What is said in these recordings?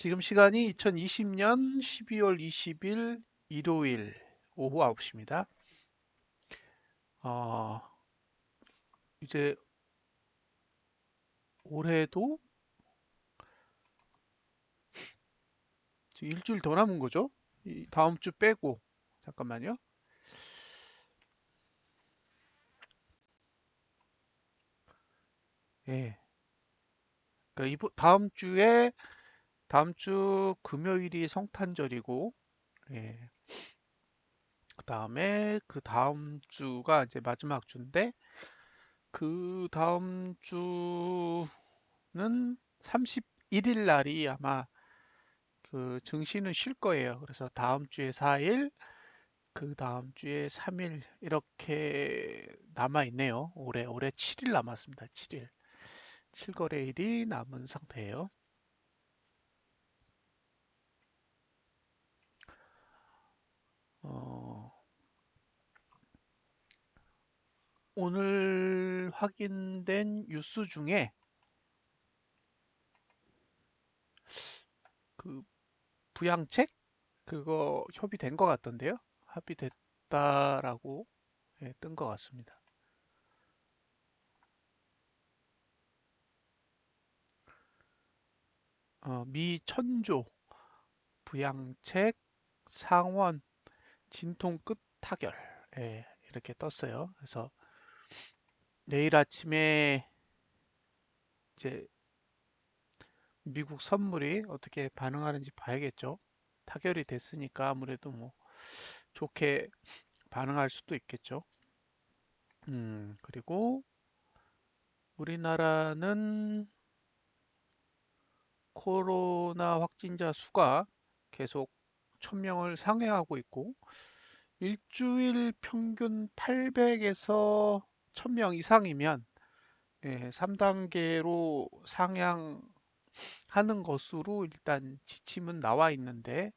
지금 시간이 2020년 12월 20일 일요일 오후 9시입니다. 어, 이제 올해도 지금 일주일 더 남은 거죠? 이 다음 주 빼고. 잠깐만요. 예. 그러니까 다음 주 금요일이 성탄절이고, 예. 그다음에 그 다음 주가 이제 마지막 주인데, 그 다음 주는 31일 날이 아마 그 증시는 쉴 거예요. 그래서 다음 주에 4일, 그 다음 주에 3일 이렇게 남아 있네요. 올해 7일 남았습니다. 7일. 7거래일이 남은 상태예요. 어, 오늘 확인된 뉴스 중에 그 부양책 그거 협의된 것 같던데요. 합의됐다라고 예, 뜬 것 같습니다. 미 천조 부양책 상원 진통 끝 타결 예, 이렇게 떴어요. 그래서 내일 아침에 이제 미국 선물이 어떻게 반응하는지 봐야겠죠. 타결이 됐으니까 아무래도 뭐 좋게 반응할 수도 있겠죠. 그리고 우리나라는 코로나 확진자 수가 계속 1000명을 상회하고 있고 일주일 평균 800에서 1000명 이상이면 3단계로 상향하는 것으로 일단 지침은 나와 있는데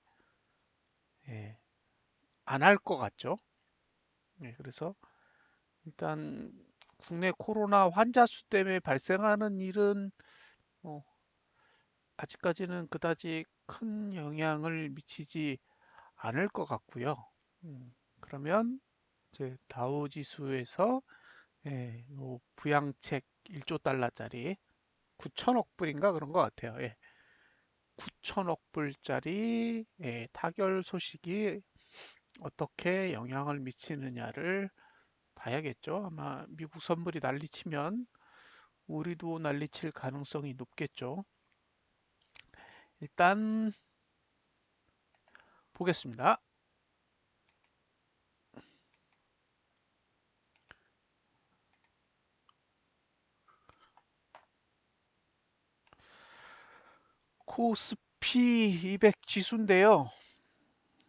안 할 것 같죠. 그래서 일단 국내 코로나 환자 수 때문에 발생하는 일은 뭐 아직까지는 그다지 큰 영향을 미치지 않을 것 같고요. 그러면 이제 다우 지수에서 요 부양책 1조 달러짜리 9천억 불인가 그런 것 같아요. 9천억 불짜리 타결 소식이 어떻게 영향을 미치느냐를 봐야겠죠. 아마 미국 선물이 난리치면 우리도 난리칠 가능성이 높겠죠. 일단 보겠습니다. 코스피 200 지수인데요.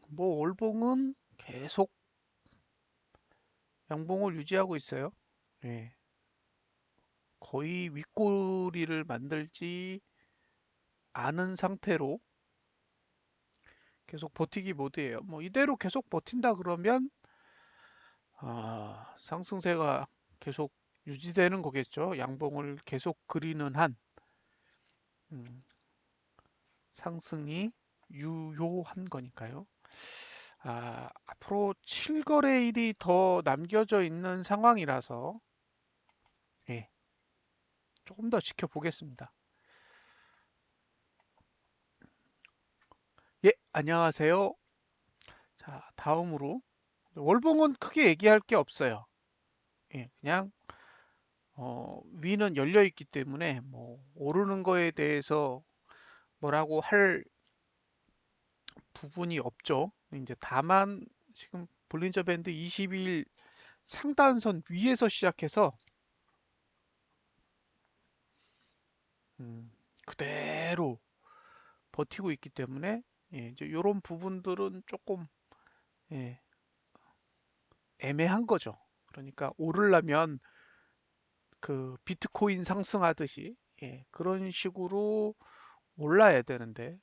뭐 월봉은 계속 양봉을 유지하고 있어요. 예, 거의 윗꼬리를 만들지 않은 상태로 계속 버티기 모드예요. 뭐 이대로 계속 버틴다 그러면 상승세가 계속 유지되는 거겠죠. 양봉을 계속 그리는 한 음, 상승이 유효한 거니까요. 앞으로 7거래일이 더 남겨져 있는 상황이라서 예, 조금 더 지켜보겠습니다. 예, 안녕하세요. 자, 다음으로 월봉은 크게 얘기할 게 없어요. 그냥 위는 열려 있기 때문에 뭐 오르는 거에 대해서 뭐라고 할 부분이 없죠. 이제 다만 지금 볼린저 밴드 20일 상단선 위에서 시작해서 음, 그대로 버티고 있기 때문에 이제 이런 부분들은 조금 예, 애매한 거죠. 그러니까 오르려면 그 비트코인 상승하듯이 그런 식으로 올라야 되는데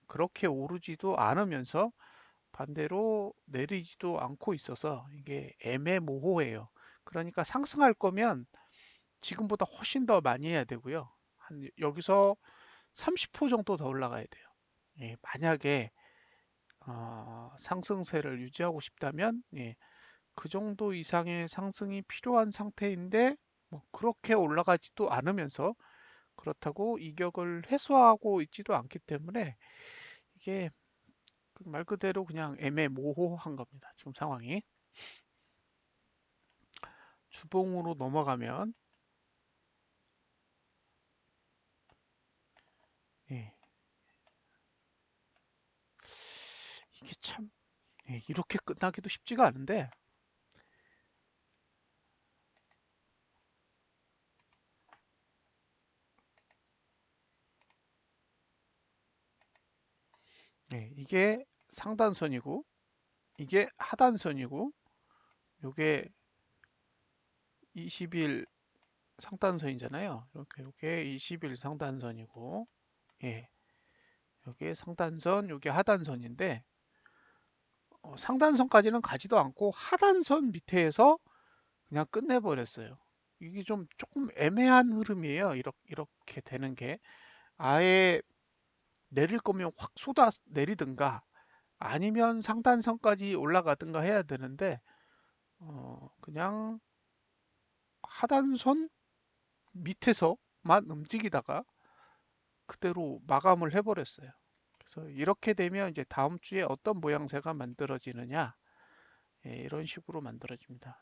그렇게 오르지도 않으면서 반대로 내리지도 않고 있어서 이게 애매모호해요. 그러니까 상승할 거면 지금보다 훨씬 더 많이 해야 되고요. 한 여기서 30% 정도 더 올라가야 돼요. 예, 만약에 상승세를 유지하고 싶다면 예, 그 정도 이상의 상승이 필요한 상태인데 뭐 그렇게 올라가지도 않으면서 그렇다고 이격을 해소하고 있지도 않기 때문에 이게 그말 그대로 그냥 애매모호한 겁니다. 지금 상황이. 주봉으로 넘어가면 예, 이게 참 예, 이렇게 끝나기도 쉽지가 않은데 예, 이게 상단선이고 이게 하단선이고 요게 20일 상단선이잖아요. 이렇게 요게 20일 상단선이고 예, 요게 상단선, 요게 하단선인데 상단선까지는 가지도 않고 하단선 밑에서 그냥 끝내버렸어요. 이게 좀 조금 애매한 흐름이에요. 이렇게 되는 게 아예 내릴 거면 확 쏟아 내리든가 아니면 상단선까지 올라가든가 해야 되는데 그냥 하단선 밑에서만 움직이다가 그대로 마감을 해버렸어요. 그래서 이렇게 되면 이제 다음 주에 어떤 모양새가 만들어지느냐 예, 이런 식으로 만들어집니다.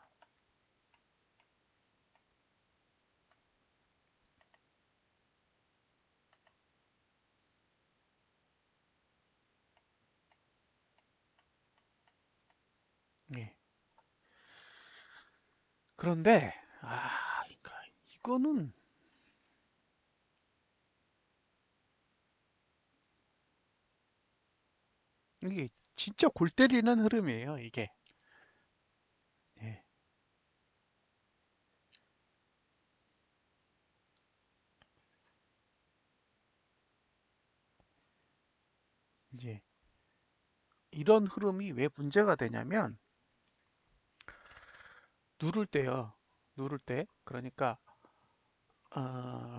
예. 그런데 그러니까 이거는 이게 진짜 골 때리는 흐름이에요. 이게 예, 이제 이런 흐름이 왜 문제가 되냐면 누를 때요. 누를 때 그러니까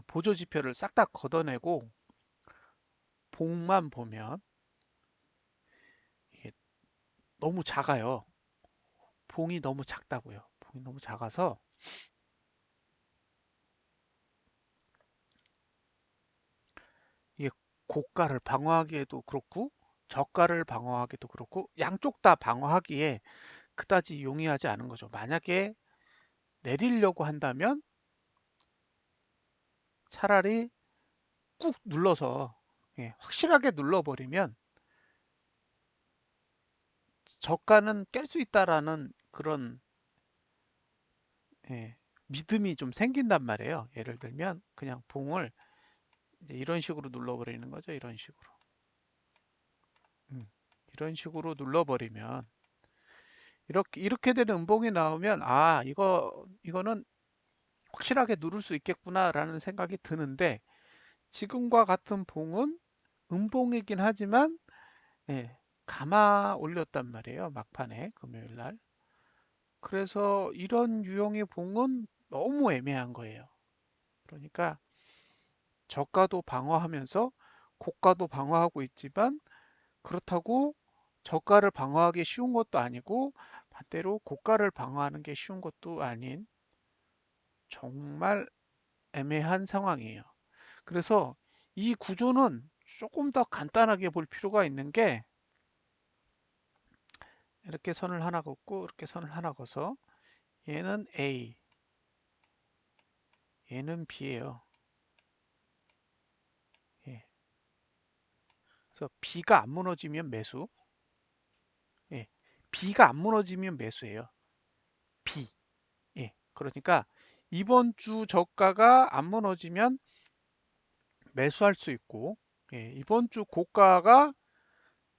보조 지표를 싹 다 걷어내고 봉만 보면 이게 너무 작아요. 봉이 너무 작다고요. 봉이 너무 작아서 이게 고가를 방어하기에도 그렇고 저가를 방어하기도 그렇고 양쪽 다 방어하기에 그다지 용이하지 않은 거죠. 만약에 내리려고 한다면 차라리 꾹 눌러서 예, 확실하게 눌러버리면 저가는 깰 수 있다라는 그런 예, 믿음이 좀 생긴단 말이에요. 예를 들면 그냥 봉을 이제 이런 식으로 눌러버리는 거죠. 이런 식으로. 음, 이런 식으로 눌러버리면 이렇게 되는 음봉이 나오면 이거는 확실하게 누를 수 있겠구나라는 생각이 드는데 지금과 같은 봉은 음봉이긴 하지만 예, 감아 올렸단 말이에요. 막판에 금요일 날. 그래서 이런 유형의 봉은 너무 애매한 거예요. 그러니까 저가도 방어하면서 고가도 방어하고 있지만 그렇다고 저가를 방어하기 쉬운 것도 아니고 반대로 고가를 방어하는 게 쉬운 것도 아닌 정말 애매한 상황이에요. 그래서 이 구조는 조금 더 간단하게 볼 필요가 있는 게 이렇게 선을 하나 긋고 이렇게 선을 하나 그어서 얘는 A, 얘는 B예요. 예. 그래서 B가 안 무너지면 매수, 예. B가 안 무너지면 매수예요. B. 예. 그러니까 이번 주 저가가 안 무너지면 매수할 수 있고, 예. 이번 주 고가가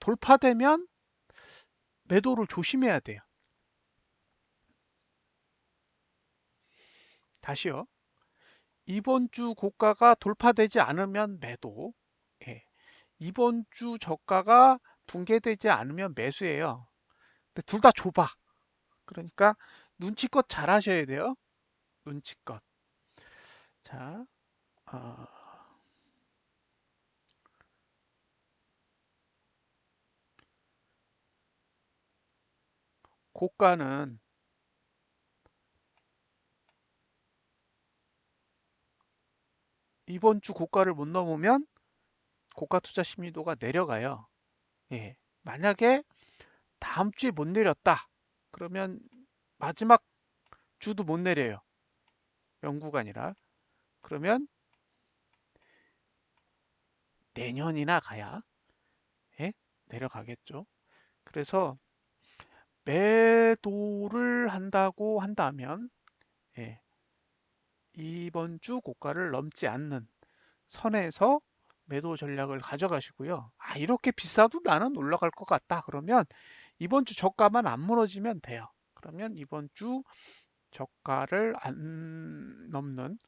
돌파되면 매도를 조심해야 돼요. 다시요. 이번 주 고가가 돌파되지 않으면 매도. 예. 이번 주 저가가 붕괴되지 않으면 매수예요. 근데 둘 다 좁아. 그러니까 눈치껏 잘 하셔야 돼요. 눈치껏. 자, 어, 고가는 이번 주 고가를 못 넘으면 고가 투자 심리도가 내려가요. 예. 만약에 다음 주에 못 내렸다. 그러면 마지막 주도 못 내려요. 영구가 아니라. 그러면 내년이나 가야 예? 내려가겠죠. 그래서 매도를 한다고 한다면 예, 이번 주 고가를 넘지 않는 선에서 매도 전략을 가져가시고요. 아, 이렇게 비싸도 나는 올라갈 것 같다. 그러면 이번 주 저가만 안 무너지면 돼요. 그러면 이번 주 저가를 안 넘는,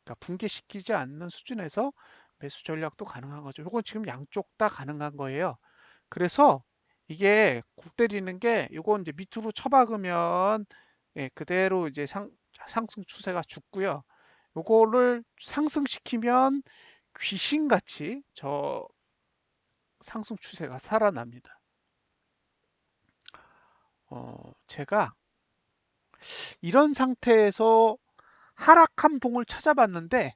그러니까 붕괴시키지 않는 수준에서 매수 전략도 가능한 거죠. 이건 지금 양쪽 다 가능한 거예요. 그래서 이게 골 때리는 게 이건 이제 밑으로 쳐박으면 예, 그대로 이제 상승 추세가 죽고요. 요거를 상승시키면 귀신같이 저 상승 추세가 살아납니다. 제가 이런 상태에서 하락한 봉을 찾아봤는데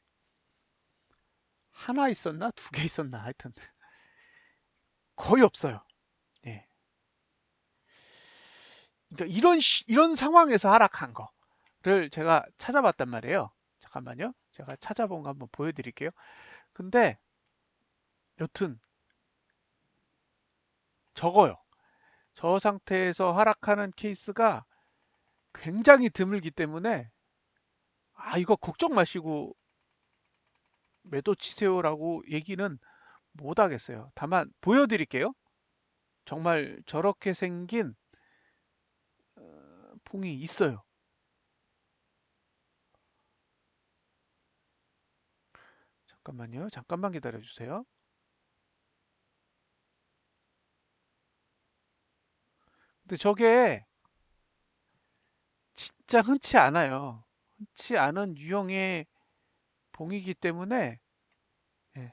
하나 있었나? 두 개 있었나? 하여튼 거의 없어요. 예. 그러니까 이런 상황에서 하락한 거를 제가 찾아봤단 말이에요. 잠깐만요. 제가 찾아본 거 한번 보여드릴게요. 근데 여튼 적어요. 저 상태에서 하락하는 케이스가 굉장히 드물기 때문에 아, 이거 걱정 마시고 매도 치세요라고 얘기는 못 하겠어요. 다만 보여드릴게요. 정말 저렇게 생긴 봉이 있어요. 잠깐만요. 잠깐만 기다려 주세요. 근데 저게 진짜 흔치 않아요. 흔치 않은 유형의 봉이기 때문에 예,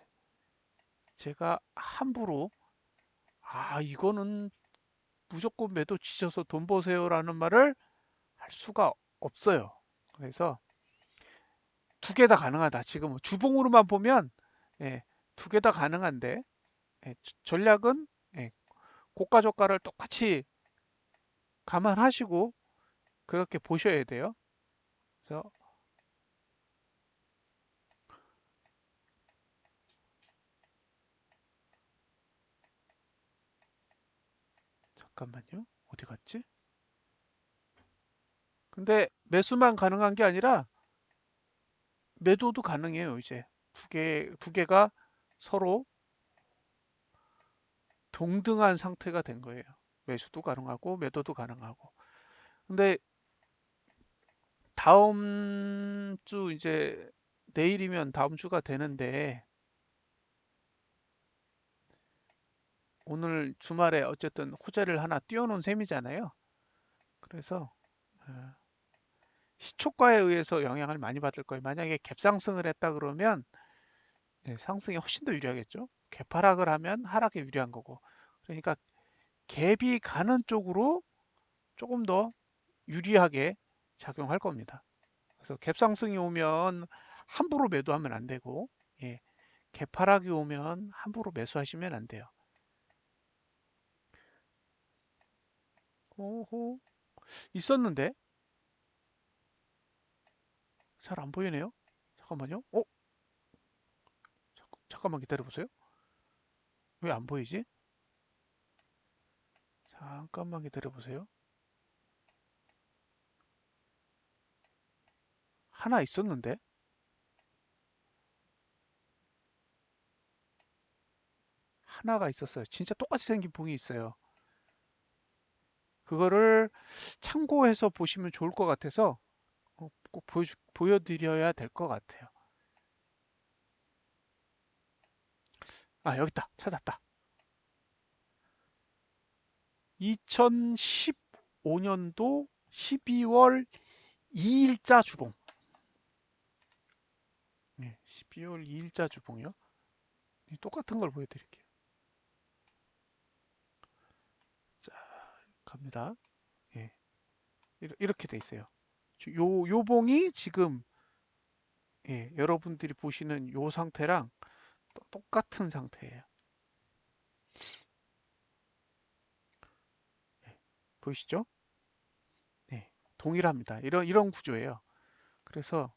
제가 함부로 아, 이거는 무조건 매도 치셔서 돈 버세요라는 말을 할 수가 없어요. 그래서 두 개 다 가능하다. 지금 주봉으로만 보면 예, 두 개 다 가능한데 예, 전략은 예, 고가 저가를 똑같이 감안하시고 그렇게 보셔야 돼요. 그래서 잠깐만요. 어디 갔지? 근데 매수만 가능한 게 아니라 매도도 가능해요. 이제 두 개가 서로 동등한 상태가 된 거예요. 매수도 가능하고 매도도 가능하고. 근데 다음 주 이제 내일이면 다음 주가 되는데 오늘 주말에 어쨌든 호재를 하나 띄워놓은 셈이잖아요. 그래서 어, 시초가에 의해서 영향을 많이 받을 거예요. 만약에 갭상승을 했다 그러면 네, 상승이 훨씬 더 유리하겠죠. 갭하락을 하면 하락에 유리한 거고. 그러니까 갭이 가는 쪽으로 조금 더 유리하게 작용할 겁니다. 그래서 갭상승이 오면 함부로 매도하면 안 되고, 예, 갭하락이 오면 함부로 매수하시면 안 돼요. 오호, 있었는데 잘 안 보이네요. 잠깐만요. 잠깐만 기다려 보세요. 왜 안 보이지? 잠깐만 기다려 보세요. 하나 있었는데 하나가 있었어요. 진짜 똑같이 생긴 봉이 있어요. 그거를 참고해서 보시면 좋을 것 같아서 꼭 보여드려야 될 것 같아요. 아, 여기 있다. 찾았다. 2015년도 12월 2일자 주봉. 네, 12월 2일자 주봉이요. 똑같은 걸 보여드릴게요. 자, 갑니다. 예. 이렇게 돼 있어요. 요 봉이 지금 예, 여러분들이 보시는 요 상태랑 똑같은 상태예요. 예, 보이시죠? 네, 동일합니다. 이런 구조예요. 그래서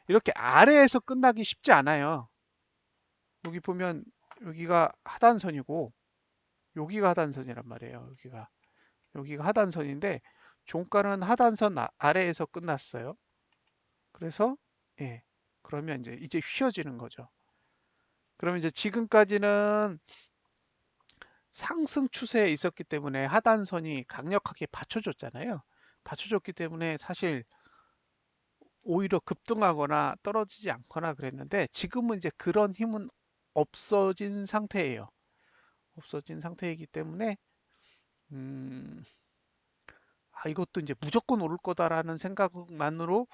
이렇게 아래에서 끝나기 쉽지 않아요. 여기 보면 여기가 하단선이고 여기가 하단선이란 말이에요. 여기가 하단선인데 종가는 하단선 아래에서 끝났어요. 그래서 예, 그러면 이제 휘어지는 거죠. 그러면 이제 지금까지는 상승 추세에 있었기 때문에 하단선이 강력하게 받쳐줬잖아요. 받쳐줬기 때문에 사실 오히려 급등하거나 떨어지지 않거나 그랬는데 지금은 이제 그런 힘은 없어진 상태예요. 없어진 상태이기 때문에 음, 이것도 이제 무조건 오를 거다라는 생각만으로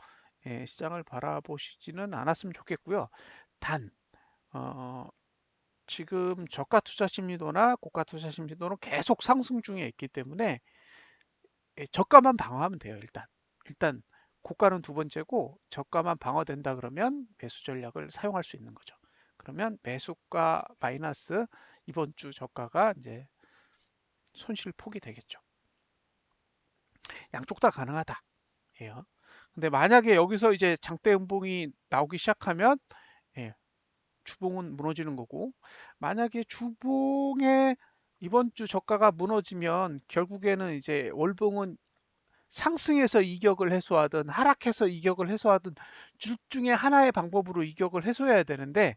예, 시장을 바라보시지는 않았으면 좋겠고요. 단 어, 지금 저가 투자 심리도나 고가 투자 심리도는 계속 상승 중에 있기 때문에 예, 저가만 방어하면 돼요. 일단 고가는 두 번째고 저가만 방어된다 그러면 매수 전략을 사용할 수 있는 거죠. 그러면 매수가 마이너스 이번 주 저가가 이제 손실 폭이 되겠죠. 양쪽 다 가능하다. 예요. 근데 만약에 여기서 이제 장대 음봉이 나오기 시작하면 예, 주봉은 무너지는 거고 만약에 주봉에 이번 주 저가가 무너지면 결국에는 이제 월봉은 상승해서 이격을 해소하든 하락해서 이격을 해소하든 둘 중에 하나의 방법으로 이격을 해소해야 되는데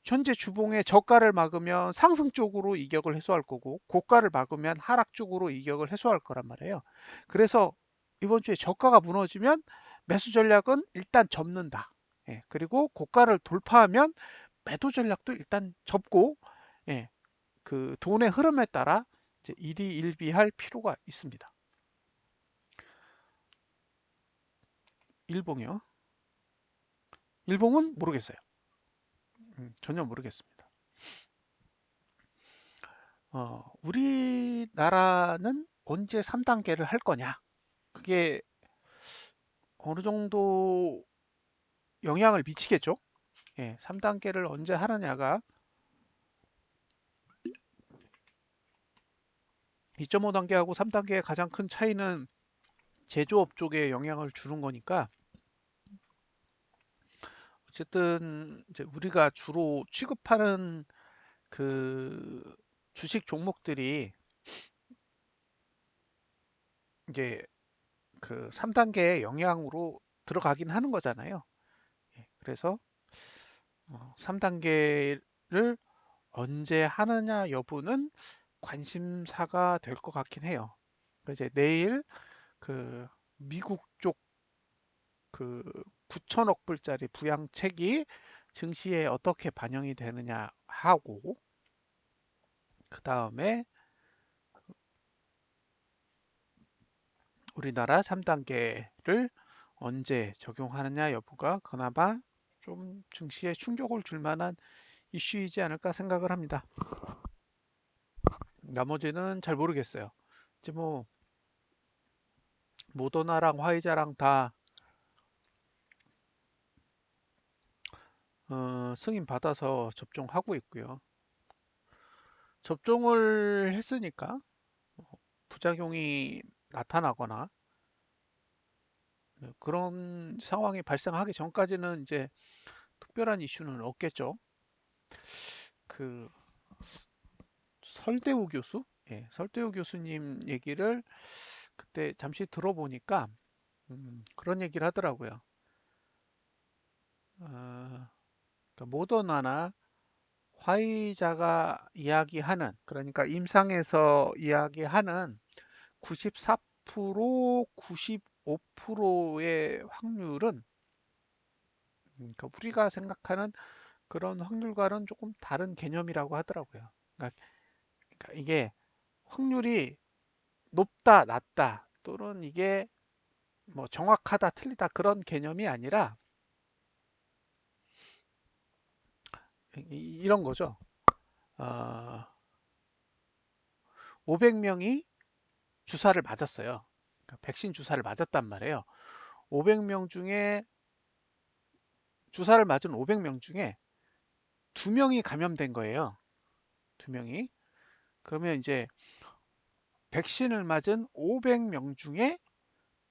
현재 주봉의 저가를 막으면 상승 쪽으로 이격을 해소할 거고 고가를 막으면 하락 쪽으로 이격을 해소할 거란 말이에요. 그래서 이번 주에 저가가 무너지면 매수 전략은 일단 접는다. 예, 그리고 고가를 돌파하면 매도 전략도 일단 접고 예, 그 돈의 흐름에 따라 이제 일희일비할 필요가 있습니다. 일봉이요. 일봉은 모르겠어요. 전혀 모르겠습니다. 우리나라는 언제 3단계를 할 거냐? 그게 어느 정도 영향을 미치겠죠? 예, 3단계를 언제 하느냐가 2.5단계하고 3단계의 가장 큰 차이는 제조업 쪽에 영향을 주는 거니까 어쨌든 이제 우리가 주로 취급하는 그 주식 종목들이 이제 그 3단계의 영향으로 들어가긴 하는 거잖아요. 예, 그래서 3단계를 언제 하느냐 여부는 관심사가 될 것 같긴 해요. 이제 내일 그 미국 쪽 그 9천억 불짜리 부양책이 증시에 어떻게 반영이 되느냐 하고 그 다음에 우리나라 3단계를 언제 적용하느냐 여부가 그나마 좀 증시에 충격을 줄 만한 이슈이지 않을까 생각을 합니다. 나머지는 잘 모르겠어요. 이제 뭐 모더나랑 화이자랑 다 승인 받아서 접종하고 있고요. 접종을 했으니까 부작용이 나타나거나 그런 상황이 발생하기 전까지는 이제 특별한 이슈는 없겠죠. 그 설대우 교수, 예, 설대우 교수님 얘기를 그때 잠시 들어보니까 그런 얘기를 하더라고요. 그러니까 모더나나 화이자가 이야기하는 그러니까 임상에서 이야기하는 94% 95%의 확률은 그러니까 우리가 생각하는 그런 확률과는 조금 다른 개념이라고 하더라고요. 그러니까 이게 확률이 높다, 낮다 또는 이게 뭐 정확하다, 틀리다 그런 개념이 아니라 이런 거죠. 어, 500명이 주사를 맞았어요. 백신 주사를 맞았단 말이에요. 500명 중에 주사를 맞은 500명 중에 2명이 감염된 거예요. 2명이. 그러면 이제 백신을 맞은 500명 중에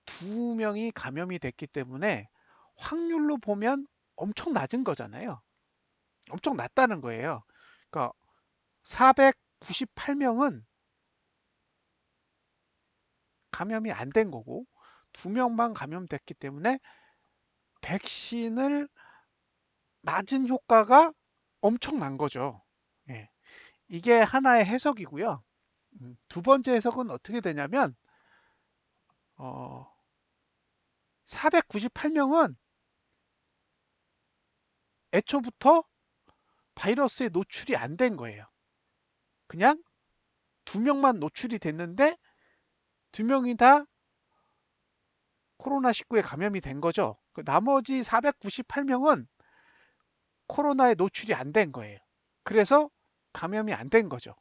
2명이 감염이 됐기 때문에 확률로 보면 엄청 낮은 거잖아요. 엄청 낮다는 거예요. 그러니까 498명은 감염이 안 된 거고 2명만 감염됐기 때문에 백신을 맞은 효과가 엄청난 거죠. 예. 이게 하나의 해석이고요. 두 번째 해석은 어떻게 되냐면 498명은 애초부터 바이러스에 노출이 안 된 거예요. 그냥 2명만 노출이 됐는데 2명이 다 코로나19에 감염이 된 거죠. 나머지 498명은 코로나에 노출이 안 된 거예요. 그래서 감염이 안 된 거죠.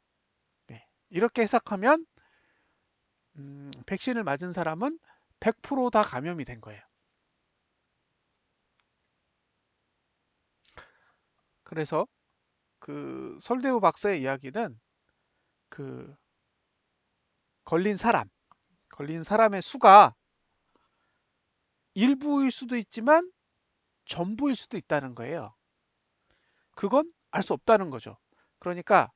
네. 이렇게 해석하면 백신을 맞은 사람은 100%다 감염이 된 거예요. 그래서 그 설대우 박사의 이야기는 그 걸린 사람, 걸린 사람의 수가 일부일 수도 있지만 전부일 수도 있다는 거예요. 그건 알 수 없다는 거죠. 그러니까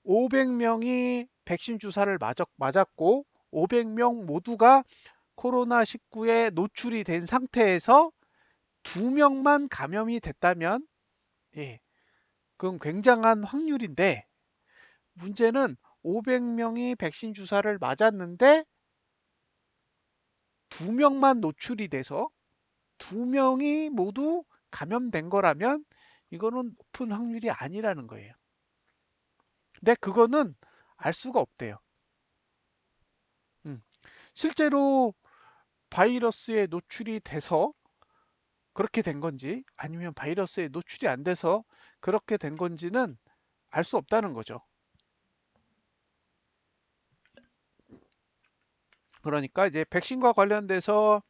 500명이 백신 주사를 맞았고 500명 모두가 코로나19에 노출이 된 상태에서 2명만 감염이 됐다면 예, 그건 굉장한 확률인데 문제는 500명이 백신 주사를 맞았는데 2명만 노출이 돼서 2명이 모두 감염된 거라면 이거는 높은 확률이 아니라는 거예요. 근데 그거는 알 수가 없대요. 실제로 바이러스에 노출이 돼서 그렇게 된 건지 아니면 바이러스에 노출이 안 돼서 그렇게 된 건지는 알 수 없다는 거죠. 그러니까 이제 백신과 관련돼서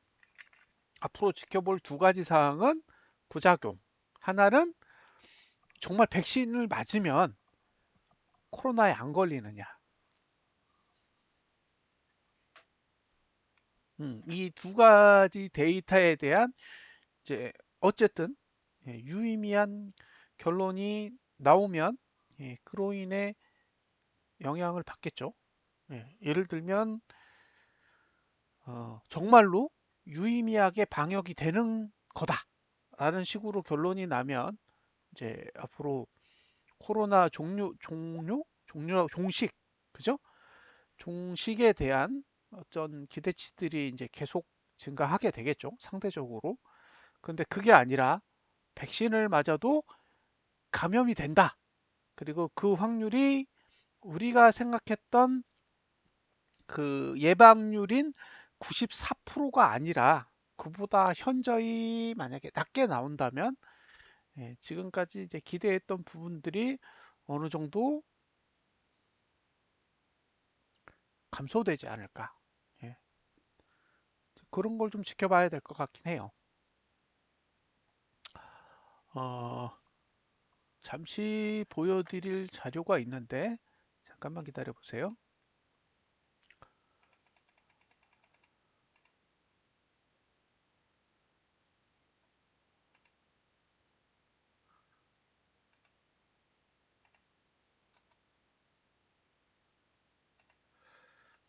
앞으로 지켜볼 두 가지 사항은 부작용. 하나는 정말 백신을 맞으면 코로나에 안 걸리느냐. 이 두 가지 데이터에 대한 이제 어쨌든 유의미한 결론이 나오면 그로 인해 영향을 받겠죠. 예를 들면 정말로 유의미하게 방역이 되는 거다라는 식으로 결론이 나면 이제 앞으로 코로나 종식, 그죠? 종식에 대한 어떤 기대치들이 이제 계속 증가하게 되겠죠, 상대적으로. 근데 그게 아니라 백신을 맞아도 감염이 된다. 그리고 그 확률이 우리가 생각했던 그 예방률인 94%가 아니라 그보다 현저히 만약에 낮게 나온다면 지금까지 이제 기대했던 부분들이 어느 정도 감소되지 않을까. 예, 그런 걸 좀 지켜봐야 될 것 같긴 해요. 어, 잠시 보여드릴 자료가 있는데 잠깐만 기다려 보세요.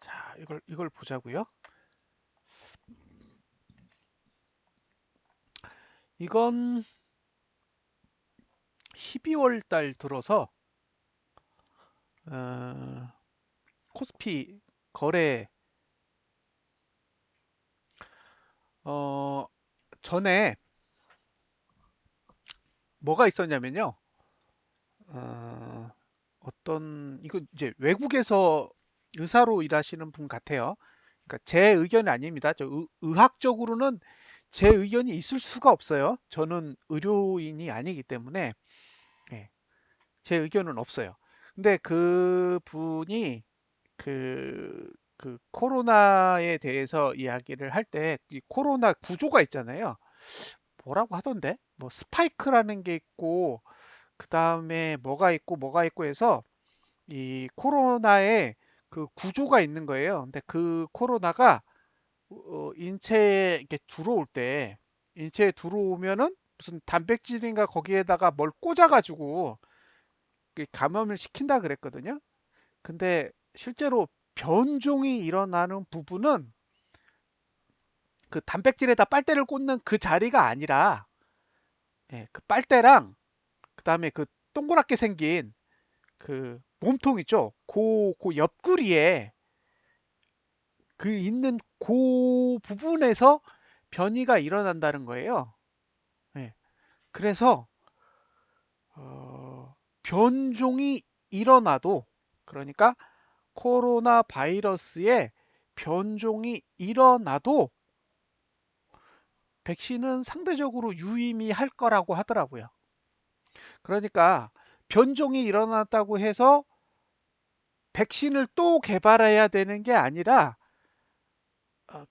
자, 이걸 보자고요. 이건 12월 달 들어서 어, 코스피 거래 어, 전에 뭐가 있었냐면요. 이거 이제 외국에서 의사로 일하시는 분 같아요. 그러니까 제 의견이 아닙니다. 의학적으로는 제 의견이 있을 수가 없어요. 저는 의료인이 아니기 때문에 예, 제 의견은 없어요. 근데 그 분이 그 그 코로나에 대해서 이야기를 할 때 이 코로나 구조가 있잖아요. 뭐라고 하던데? 뭐 스파이크라는 게 있고 그 다음에 뭐가 있고 해서 이 코로나에 그 구조가 있는 거예요. 근데 그 코로나가 인체에 이렇게 들어올 때 인체에 들어오면은 무슨 단백질인가 거기에다가 뭘 꽂아가지고 감염을 시킨다 그랬거든요. 근데 실제로 변종이 일어나는 부분은 그 단백질에다 빨대를 꽂는 그 자리가 아니라 예, 그 빨대랑 그다음에 그 동그랗게 생긴 그 몸통 있죠? 그 옆구리에 그 있는 그 부분에서 변이가 일어난다는 거예요. 예. 그래서 변종이 일어나도 그러니까 코로나 바이러스의 변종이 일어나도 백신은 상대적으로 유의미할 거라고 하더라고요. 그러니까 변종이 일어났다고 해서 백신을 또 개발해야 되는 게 아니라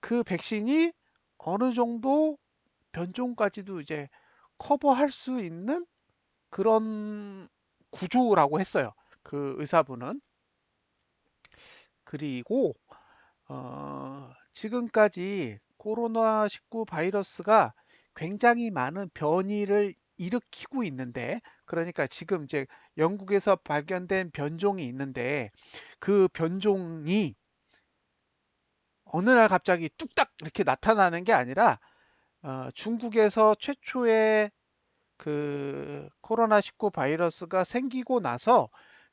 그 백신이 어느 정도 변종까지도 이제 커버할 수 있는 그런 구조라고 했어요. 그 의사분은. 그리고 지금까지 코로나19 바이러스가 굉장히 많은 변이를 일으키고 있는데, 그러니까 지금 이제 영국에서 발견된 변종이 있는데, 그 변종이 어느 날 갑자기 뚝딱 이렇게 나타나는 게 아니라, 중국에서 최초의 그 코로나19 바이러스가 생기고 나서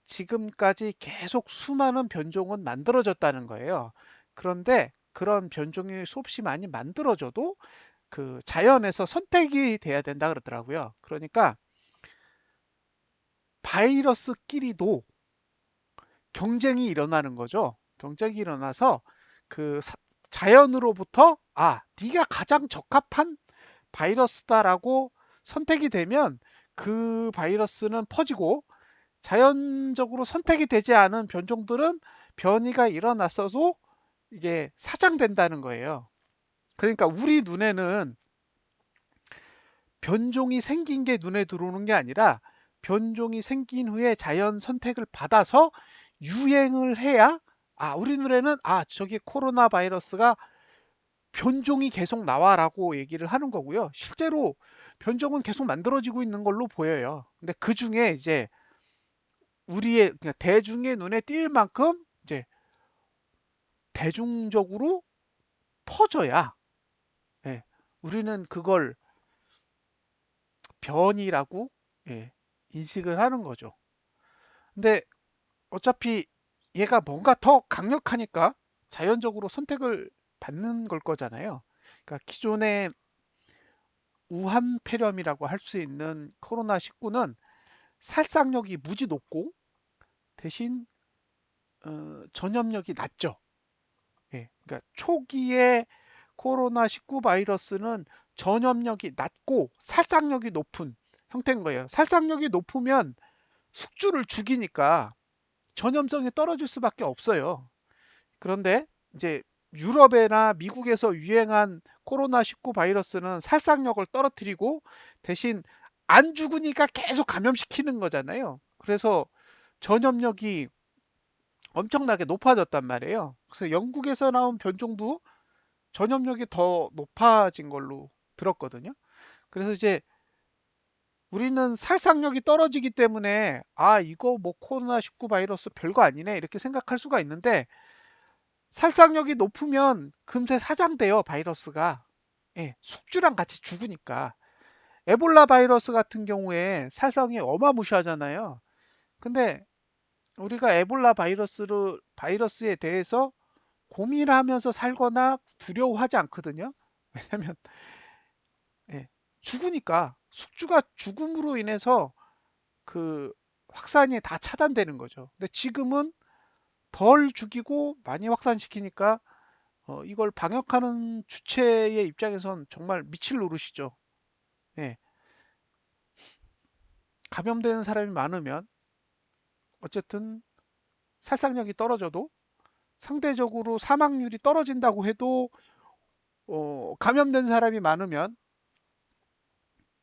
지금까지 계속 수많은 변종은 만들어졌다는 거예요. 그런데 그런 변종이 수없이 많이 만들어져도 그 자연에서 선택이 돼야 된다 그러더라고요. 그러니까 바이러스끼리도 경쟁이 일어나는 거죠. 경쟁이 일어나서 그 자연으로부터 네가 가장 적합한 바이러스다라고 선택이 되면 그 바이러스는 퍼지고 자연적으로 선택이 되지 않은 변종들은 변이가 일어났어도 이게 사장된다는 거예요. 그러니까 우리 눈에는 변종이 생긴 게 눈에 들어오는 게 아니라 변종이 생긴 후에 자연 선택을 받아서 유행을 해야 우리 눈에는 저기 코로나 바이러스가 변종이 계속 나와라고 얘기를 하는 거고요. 실제로 변종은 계속 만들어지고 있는 걸로 보여요. 근데 그 중에 이제 우리의 그냥 대중의 눈에 띌 만큼 이제 대중적으로 퍼져야 예, 우리는 그걸 변이라고 예, 인식을 하는 거죠. 근데 어차피 얘가 뭔가 더 강력하니까 자연적으로 선택을 받는 걸 거잖아요. 그러니까 기존의 우한폐렴이라고 할 수 있는 코로나19는 살상력이 무지 높고 대신 전염력이 낮죠. 예, 그러니까 초기에 코로나19 바이러스는 전염력이 낮고 살상력이 높은 형태인 거예요. 살상력이 높으면 숙주를 죽이니까 전염성이 떨어질 수밖에 없어요. 그런데 이제 유럽이나 미국에서 유행한 코로나19 바이러스는 살상력을 떨어뜨리고 대신 안 죽으니까 계속 감염시키는 거잖아요. 그래서 전염력이 엄청나게 높아졌단 말이에요. 그래서 영국에서 나온 변종도 전염력이 더 높아진 걸로 들었거든요. 그래서 이제 우리는 살상력이 떨어지기 때문에 이거 뭐 코로나19 바이러스 별거 아니네 이렇게 생각할 수가 있는데 살상력이 높으면 금세 사장돼요, 바이러스가. 예, 숙주랑 같이 죽으니까. 에볼라 바이러스 같은 경우에 살상이 어마무시하잖아요. 근데 우리가 에볼라 바이러스에 대해서 고민하면서 살거나 두려워하지 않거든요. 왜냐면 예, 죽으니까 숙주가 죽음으로 인해서 그 확산이 다 차단되는 거죠. 근데 지금은 덜 죽이고 많이 확산시키니까 이걸 방역하는 주체의 입장에선 정말 미칠 노릇이죠. 예, 감염되는 사람이 많으면 어쨌든 살상력이 떨어져도 상대적으로 사망률이 떨어진다고 해도 감염된 사람이 많으면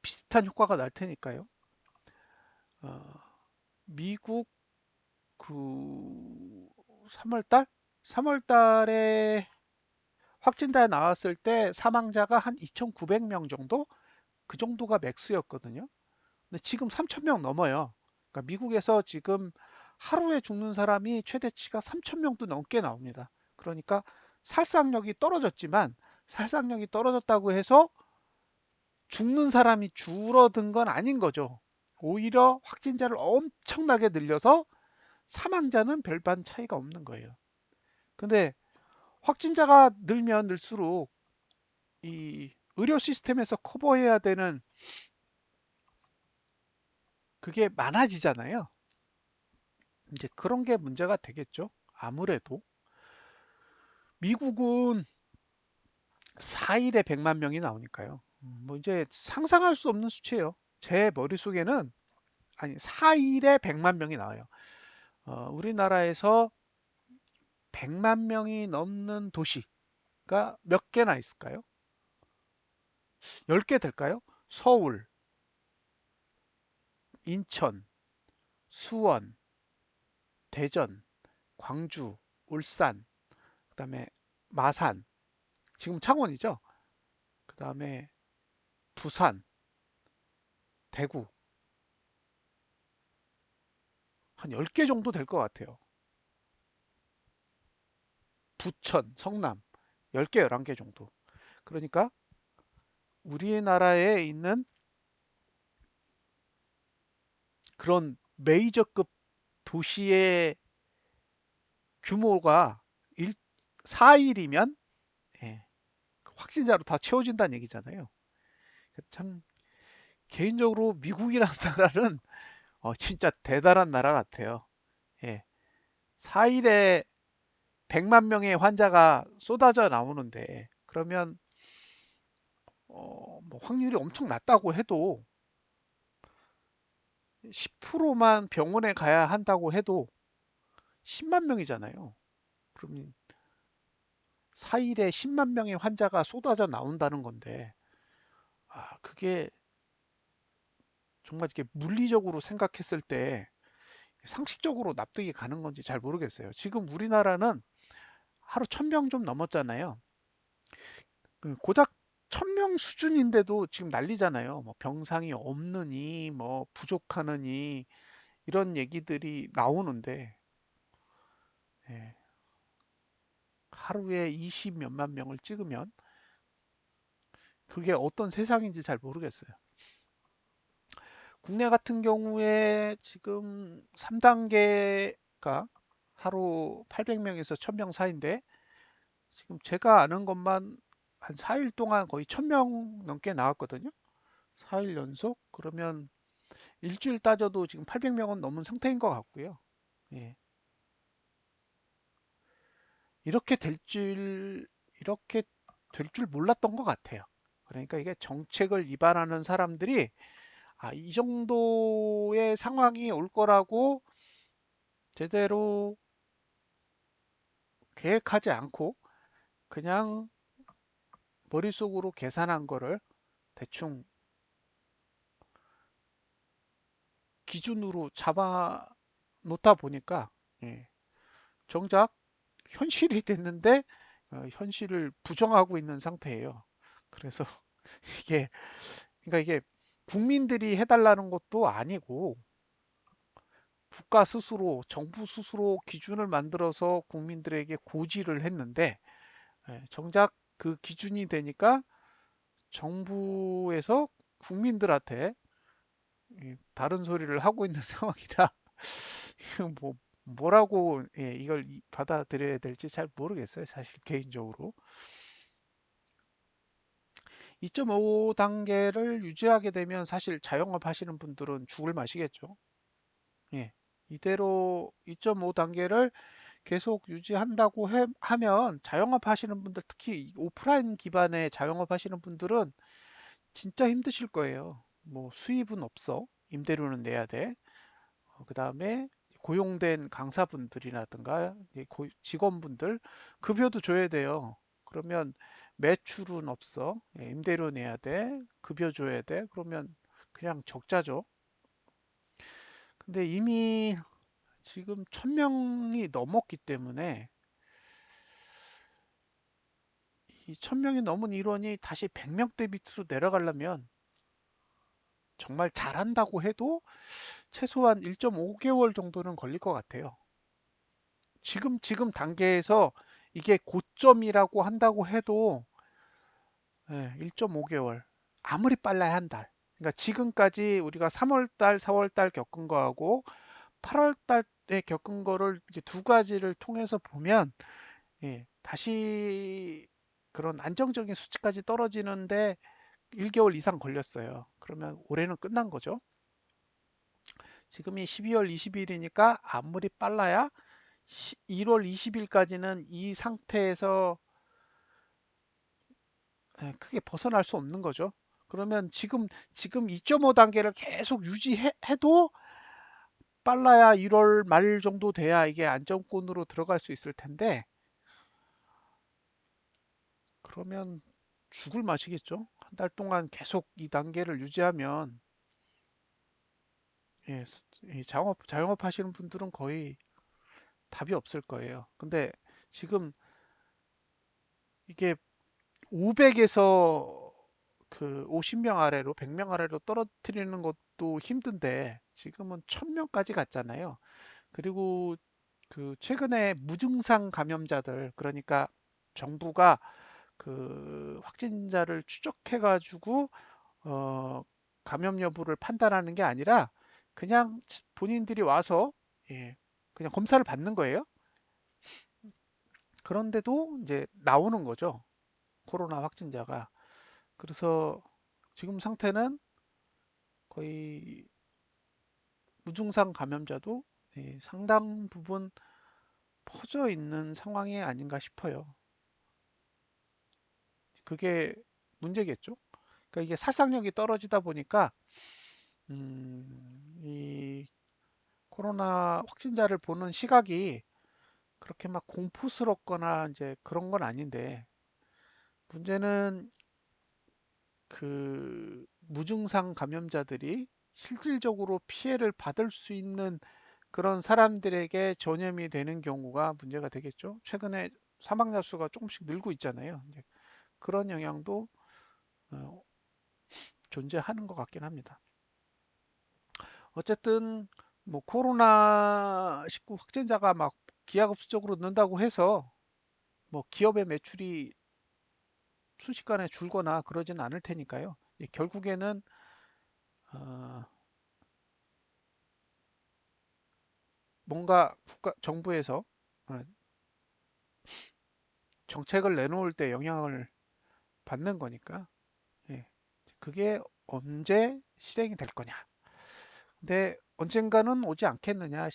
비슷한 효과가 날 테니까요. 어, 미국 그 3월 달? 3월 달에 확진자 나왔을 때 사망자가 한 2,900명 정도? 그 정도가 맥스였거든요. 근데 지금 3,000명 넘어요. 그러니까 미국에서 지금 하루에 죽는 사람이 최대치가 3,000명도 넘게 나옵니다. 그러니까 살상력이 떨어졌지만 살상력이 떨어졌다고 해서 죽는 사람이 줄어든 건 아닌 거죠. 오히려 확진자를 엄청나게 늘려서 사망자는 별반 차이가 없는 거예요. 근데 확진자가 늘면 늘수록 이 의료 시스템에서 커버해야 되는 그게 많아지잖아요. 이제 그런 게 문제가 되겠죠. 아무래도 미국은 4일에 100만 명이 나오니까요. 뭐 이제 상상할 수 없는 수치예요. 제 머릿속에는 아니 4일에 100만 명이 나와요. 우리나라에서 100만 명이 넘는 도시가 몇 개나 있을까요? 10개 될까요? 서울, 인천, 수원, 대전, 광주, 울산, 그다음에 마산, 지금 창원이죠. 그다음에 부산, 대구 한 10개 정도 될 것 같아요. 부천, 성남 10개, 11개 정도. 그러니까 우리나라에 있는 그런 메이저급 도시의 규모가 4일이면 확진자로 다 채워진다는 얘기잖아요. 참 개인적으로 미국이라는 나라는 진짜 대단한 나라 같아요. 예. 4일에 100만 명의 환자가 쏟아져 나오는데 그러면 뭐 확률이 엄청 낮다고 해도 10%만 병원에 가야 한다고 해도 10만 명이잖아요. 그러면 4일에 10만 명의 환자가 쏟아져 나온다는 건데 그게 정말 이렇게 물리적으로 생각했을 때 상식적으로 납득이 가는 건지 잘 모르겠어요. 지금 우리나라는 하루 1,000명 좀 넘었잖아요. 고작 1,000명 수준인데도 지금 난리잖아요. 뭐 병상이 없느니, 뭐 부족하느니, 이런 얘기들이 나오는데, 예, 하루에 20 몇만 명을 찍으면 그게 어떤 세상인지 잘 모르겠어요. 국내 같은 경우에 지금 3단계가 하루 800명에서 1,000명 사이인데, 지금 제가 아는 것만 한 4일 동안 거의 1,000명 넘게 나왔거든요. 4일 연속? 그러면 일주일 따져도 지금 800명은 넘은 상태인 것 같고요. 예. 이렇게 될 줄, 이렇게 될 줄 몰랐던 것 같아요. 그러니까 이게 정책을 위반하는 사람들이 이 정도의 상황이 올 거라고 제대로 계획하지 않고 그냥 머릿속으로 계산한 거를 대충 기준으로 잡아 놓다 보니까 예, 정작 현실이 됐는데 현실을 부정하고 있는 상태예요. 그래서 이게 그러니까 이게 국민들이 해달라는 것도 아니고 국가 스스로 정부 스스로 기준을 만들어서 국민들에게 고지를 했는데 정작 그 기준이 되니까 정부에서 국민들한테 다른 소리를 하고 있는 상황이라 뭐 뭐라고 이걸 받아들여야 될지 잘 모르겠어요. 사실 개인적으로 2.5단계를 유지하게 되면 사실 자영업 하시는 분들은 죽을 맛이겠죠. 예. 이대로 2.5단계를 계속 유지한다고 하면 자영업 하시는 분들 특히 오프라인 기반의 자영업 하시는 분들은 진짜 힘드실 거예요. 뭐 수입은 없어. 임대료는 내야 돼. 그다음에 고용된 강사분들이라든가 직원분들 급여도 줘야 돼요. 그러면 매출은 없어. 임대료 내야 돼. 급여 줘야 돼. 그러면 그냥 적자죠. 근데 이미 지금 1000명이 넘었기 때문에 이 1000명이 넘은 일원이 다시 100명대 밑으로 내려가려면 정말 잘한다고 해도 최소한 1.5개월 정도는 걸릴 것 같아요. 지금 단계에서 이게 고점이라고 한다고 해도 1.5개월. 아무리 빨라야 한 달. 그러니까 지금까지 우리가 3월 달, 4월 달 겪은 거하고 8월 달에 겪은 거를 이제 두 가지를 통해서 보면 다시 그런 안정적인 수치까지 떨어지는데 1개월 이상 걸렸어요. 그러면 올해는 끝난 거죠. 지금이 12월 20일이니까 아무리 빨라야 1월 20일까지는 이 상태에서 크게 벗어날 수 없는 거죠. 그러면 지금 2.5 단계를 계속 유지해도 빨라야 1월 말 정도 돼야 이게 안정권으로 들어갈 수 있을 텐데, 그러면 죽을 맛이겠죠. 한 달 동안 계속 이 단계를 유지하면 예, 이 자영업 하시는 분들은 거의 답이 없을 거예요. 근데 지금 이게 500에서 그 50명 아래로 100명 아래로 떨어뜨리는 것도 힘든데 지금은 1000명까지 갔잖아요. 그리고 그 최근에 무증상 감염자들, 그러니까 정부가 그 확진자를 추적해 가지고 어 감염 여부를 판단하는 게 아니라 그냥 본인들이 와서 예, 그냥 검사를 받는 거예요. 그런데도 이제 나오는 거죠. 코로나 확진자가. 그래서 지금 상태는 거의 무증상 감염자도 상당 부분 퍼져 있는 상황이 아닌가 싶어요. 그게 문제겠죠. 그러니까 이게 살상력이 떨어지다 보니까 이 코로나 확진자를 보는 시각이 그렇게 막 공포스럽거나 이제 그런 건 아닌데, 문제는 그 무증상 감염자들이 실질적으로 피해를 받을 수 있는 그런 사람들에게 전염이 되는 경우가 문제가 되겠죠. 최근에 사망자 수가 조금씩 늘고 있잖아요. 이제 그런 영향도 어, 존재하는 것 같긴 합니다. 어쨌든 뭐 코로나19 확진자가 막 기하급수적으로 는다고 해서 뭐 기업의 매출이 순식간에 줄거나 그러지는 않을 테니까요. 결국에는 어, 뭔가 정부에서 어, 정책을 내놓을 때 영향을 받는 거니까 예, 그게 언제 실행이 될 거냐. 근데 언젠가는 오지 않겠느냐라는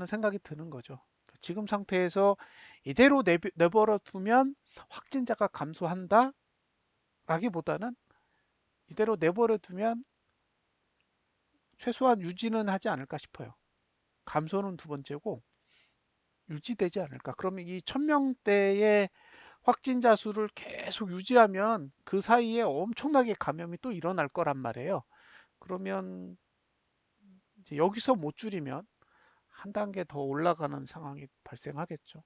생각이 드는 거죠. 지금 상태에서 이대로 내버려 두면 확진자가 감소한다 라기보다는 이대로 내버려 두면 최소한 유지는 하지 않을까 싶어요. 감소는 두 번째고 유지되지 않을까. 그러면 이 1000명대의 확진자 수를 계속 유지하면 그 사이에 엄청나게 감염이 또 일어날 거란 말이에요. 그러면 이제 여기서 못 줄이면 한 단계 더 올라가는 상황이 발생하겠죠.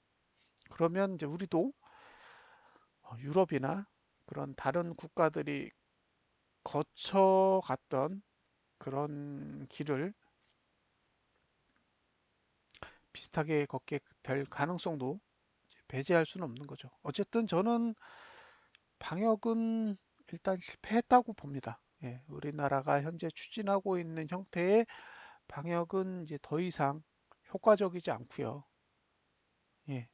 그러면 이제 우리도 유럽이나 그런 다른 국가들이 거쳐갔던 그런 길을 비슷하게 걷게 될 가능성도 배제할 수는 없는 거죠. 어쨌든 저는 방역은 일단 실패했다고 봅니다. 예, 우리나라가 현재 추진하고 있는 형태의 방역은 이제 더 이상 효과적이지 않고요. 예,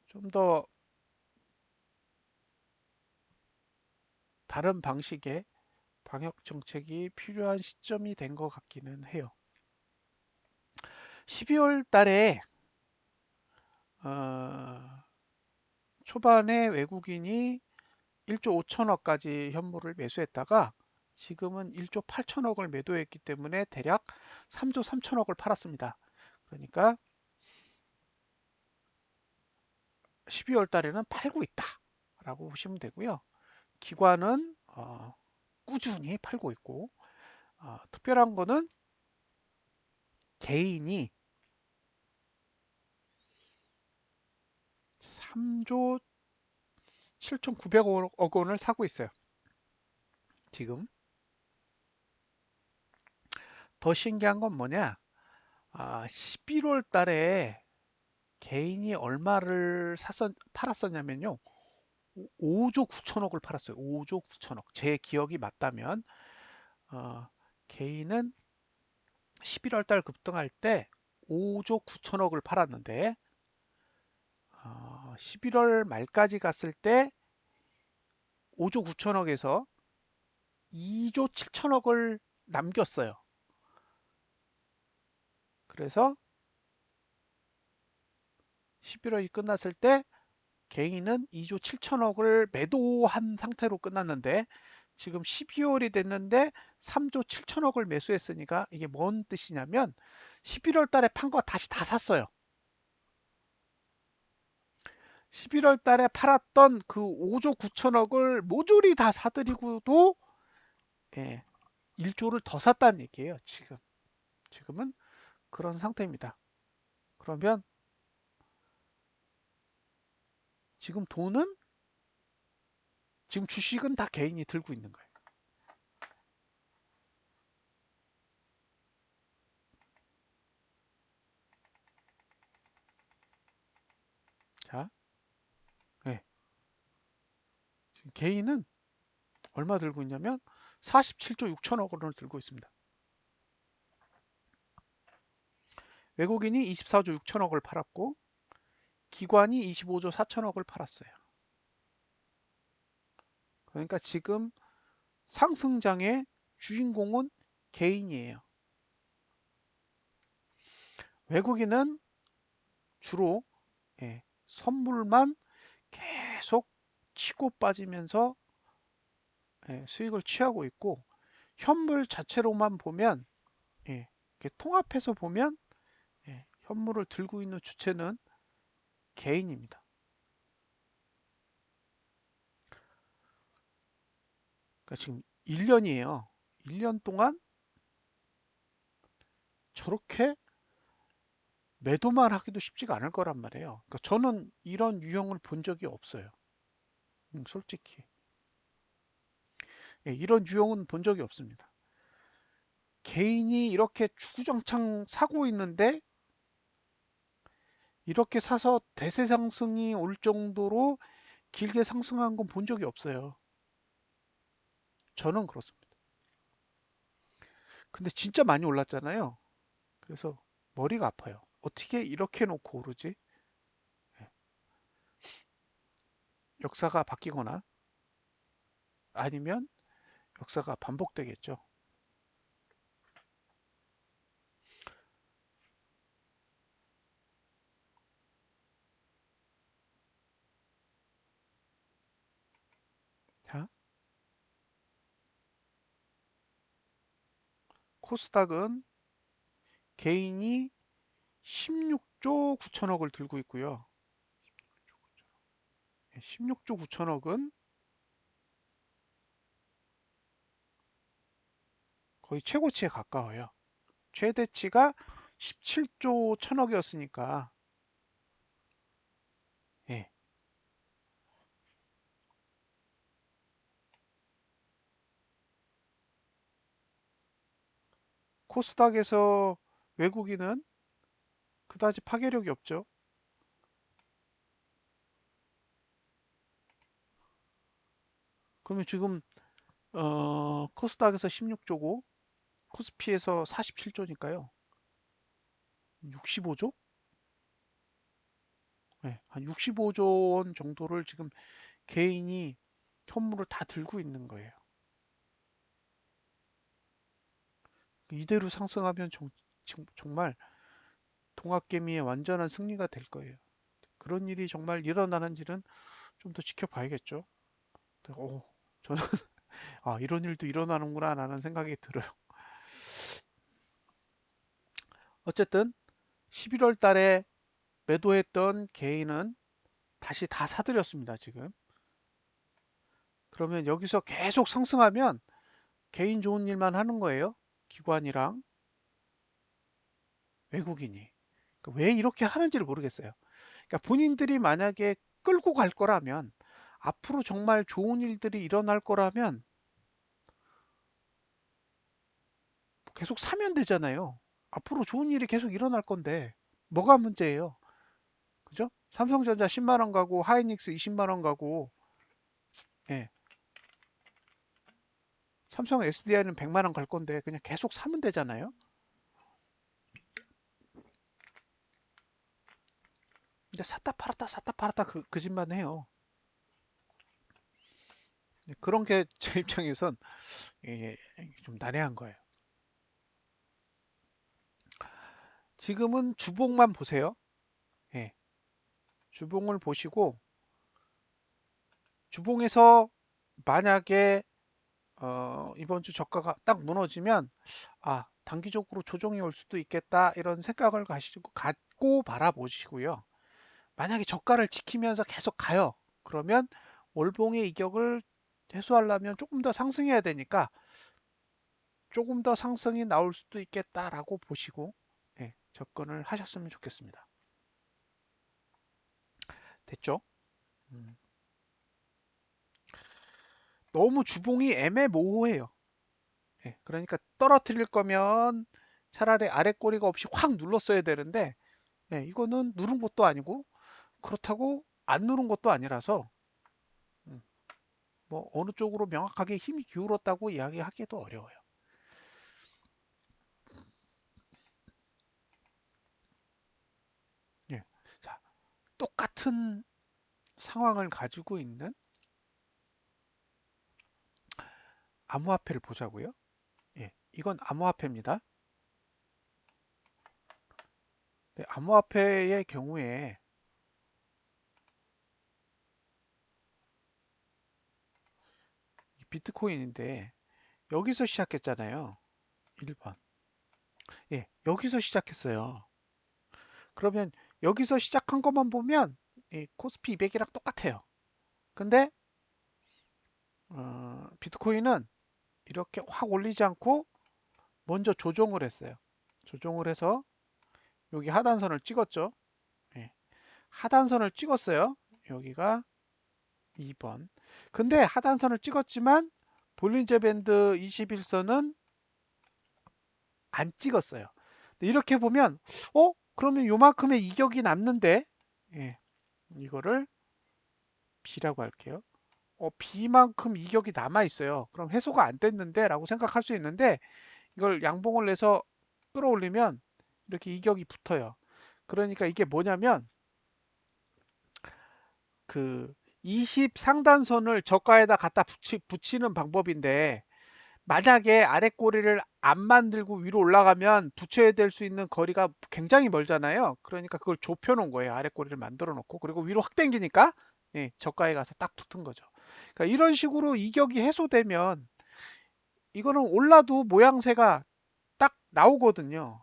좀 더 다른 방식의 방역 정책이 필요한 시점이 된 것 같기는 해요. 12월 달에 어, 초반에 외국인이 1조 5천억까지 현물을 매수했다가 지금은 1조 8천억을 매도했기 때문에 대략 3조 3천억을 팔았습니다. 그러니까 12월 달에는 팔고 있다 라고 보시면 되고요. 기관은 꾸준히 팔고 있고, 특별한 거는 개인이 3조 7,900억 원을 사고 있어요. 지금 더 신기한 건 뭐냐? 11월 달에 개인이 얼마를 팔았었냐면요. 5조 9천억을 팔았어요. 5조 9천억. 제 기억이 맞다면 어, 개인은 11월 달 급등할 때 5조 9천억을 팔았는데 11월 말까지 갔을 때 5조 9천억에서 2조 7천억을 남겼어요. 그래서 11월이 끝났을 때 개인은 2조 7천억을 매도한 상태로 끝났는데 지금 12월이 됐는데 3조 7천억을 매수했으니까 이게 뭔 뜻이냐면 11월 달에 판 거 다시 다 샀어요. 11월 달에 팔았던 그 5조 9천억을 모조리 다 사들이고도 1조를 더 샀다는 얘기예요. 지금은 그런 상태입니다. 그러면 지금 돈은 지금 주식은 다 개인이 들고 있는 거예요. 자, 네. 지금 개인은 얼마 들고 있냐면 47조 6천억 원을 들고 있습니다. 외국인이 24조 6천억을 팔았고 기관이 25조 4천억을 팔았어요. 그러니까 지금 상승장의 주인공은 개인이에요. 외국인은 주로 선물만 계속 치고 빠지면서 수익을 취하고 있고 현물 자체로만 보면 통합해서 보면 현물을 들고 있는 주체는 개인입니다. 그러니까 지금 1년이에요. 1년 동안 저렇게 매도만 하기도 쉽지가 않을 거란 말이에요. 그러니까 저는 이런 유형을 본 적이 없어요. 솔직히. 이런 유형은 본 적이 없습니다. 개인이 이렇게 주구장창 사고 있는데 이렇게 사서 대세 상승이 올 정도로 길게 상승한 건 본 적이 없어요. 저는 그렇습니다. 근데 진짜 많이 올랐잖아요. 그래서 머리가 아파요. 어떻게 이렇게 놓고 오르지? 예, 역사가 바뀌거나 아니면 역사가 반복되겠죠. 자, 코스닥은 개인이 16조 9천억을 들고 있고요. 16조 9천억은 거의 최고치에 가까워요. 최대치가 17조 1천억이었으니까 예, 코스닥에서 외국인은 그다지 파괴력이 없죠. 그러면 지금 코스닥에서 16조고 코스피에서 47조니까요. 65조? 네, 한 65조 원 정도를 지금 개인이 현물을 다 들고 있는 거예요. 이대로 상승하면 정말 동학개미의 완전한 승리가 될 거예요. 그런 일이 정말 일어나는지는 좀 더 지켜봐야겠죠. 저는 아, 이런 일도 일어나는구나 라는 생각이 들어요. 어쨌든 11월 달에 매도했던 개인은 다시 다 사들였습니다, 지금. 그러면 여기서 계속 상승하면 개인 좋은 일만 하는 거예요. 기관이랑 외국인이. 그러니까 왜 이렇게 하는지를 모르겠어요. 그러니까 본인들이 만약에 끌고 갈 거라면, 앞으로 정말 좋은 일들이 일어날 거라면 계속 사면 되잖아요. 앞으로 좋은 일이 계속 일어날 건데 뭐가 문제예요? 그죠? 삼성전자 10만 원 가고 하이닉스 20만 원 가고, 예, 삼성 SDI는 100만 원 갈 건데 그냥 계속 사면 되잖아요. 근데 샀다 팔았다 그 짓만 해요. 그런 게 제 입장에선 이게 좀 난해한 거예요. 지금은 주봉만 보세요. 예, 주봉을 보시고 주봉에서 만약에 이번 주 저가가 딱 무너지면 아, 단기적으로 조정이 올 수도 있겠다 이런 생각을 갖고 바라보시고요. 만약에 저가를 지키면서 계속 가요. 그러면 월봉의 이격을 해소하려면 조금 더 상승해야 되니까 조금 더 상승이 나올 수도 있겠다라고 보시고, 예, 접근을 하셨으면 좋겠습니다. 됐죠? 음. 너무 주봉이 애매모호해요. 예, 그러니까 떨어뜨릴 거면 차라리 아래 꼬리가 없이 확 눌렀어야 되는데, 예, 이거는 누른 것도 아니고 그렇다고 안 누른 것도 아니라서, 음, 뭐 어느 쪽으로 명확하게 힘이 기울었다고 이야기하기도 어려워요. 예. 자, 똑같은 상황을 가지고 있는 암호화폐를 보자고요. 예, 이건 암호화폐입니다. 네, 암호화폐의 경우에 비트코인인데 여기서 시작했잖아요. 1번. 예, 여기서 시작했어요. 그러면 여기서 시작한 것만 보면 이 코스피 200이랑 똑같아요. 근데 비트코인은 이렇게 확 올리지 않고 먼저 조정을 했어요. 조정을 해서 여기 하단선을 찍었죠. 예, 하단선을 찍었어요. 여기가 2번. 근데 하단선을 찍었지만 볼린저 밴드 21선은 안 찍었어요. 이렇게 보면 그러면 요만큼의 이격이 남는데, 예, 이거를 B라고 할게요. B만큼 이격이 남아 있어요. 그럼 해소가 안 됐는데 라고 생각할 수 있는데, 이걸 양봉을 내서 끌어올리면 이렇게 이격이 붙어요. 그러니까 이게 뭐냐면 그 20 상단선을 저가에다 갖다 붙이는 방법인데, 만약에 아래 꼬리를 안 만들고 위로 올라가면 붙여야 될 수 있는 거리가 굉장히 멀잖아요. 그러니까 그걸 좁혀 놓은 거예요. 아래 꼬리를 만들어 놓고. 그리고 위로 확 당기니까, 예, 저가에 가서 딱 붙은 거죠. 그러니까 이런 식으로 이격이 해소되면 이거는 올라도 모양새가 딱 나오거든요.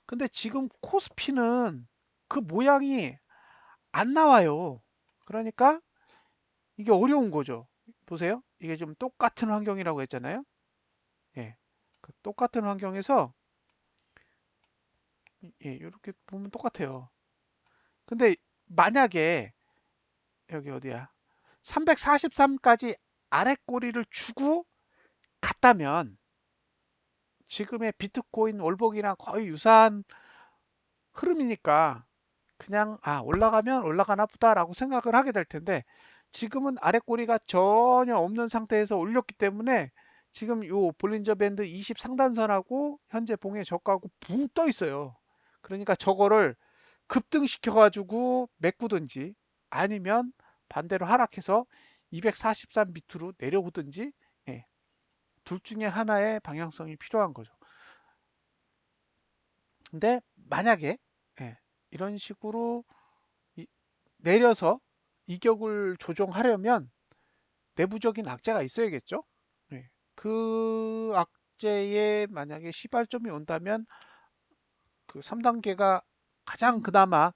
근데 지금 코스피는 그 모양이 안 나와요. 그러니까 이게 어려운 거죠. 보세요. 이게 좀 똑같은 환경이라고 했잖아요. 예. 그 똑같은 환경에서, 예, 이렇게 보면 똑같아요. 근데 만약에 여기 어디야? 343까지 아래 꼬리를 주고 갔다면 지금의 비트코인 월봉이랑 거의 유사한 흐름이니까 그냥 올라가면 올라가나 보다라고 생각을 하게 될 텐데, 지금은 아래 꼬리가 전혀 없는 상태에서 올렸기 때문에 지금 요 볼린저 밴드 20 상단선하고 현재 봉의 저가하고 붕 떠 있어요. 그러니까 저거를 급등시켜 가지고 메꾸든지 아니면 반대로 하락해서 243 밑으로 내려오든지, 예, 둘 중에 하나의 방향성이 필요한 거죠. 근데 만약에, 예, 이런 식으로 내려서 이격을 조정하려면 내부적인 악재가 있어야겠죠. 예, 그 악재에 만약에 시발점이 온다면 그 3단계가 가장 그나마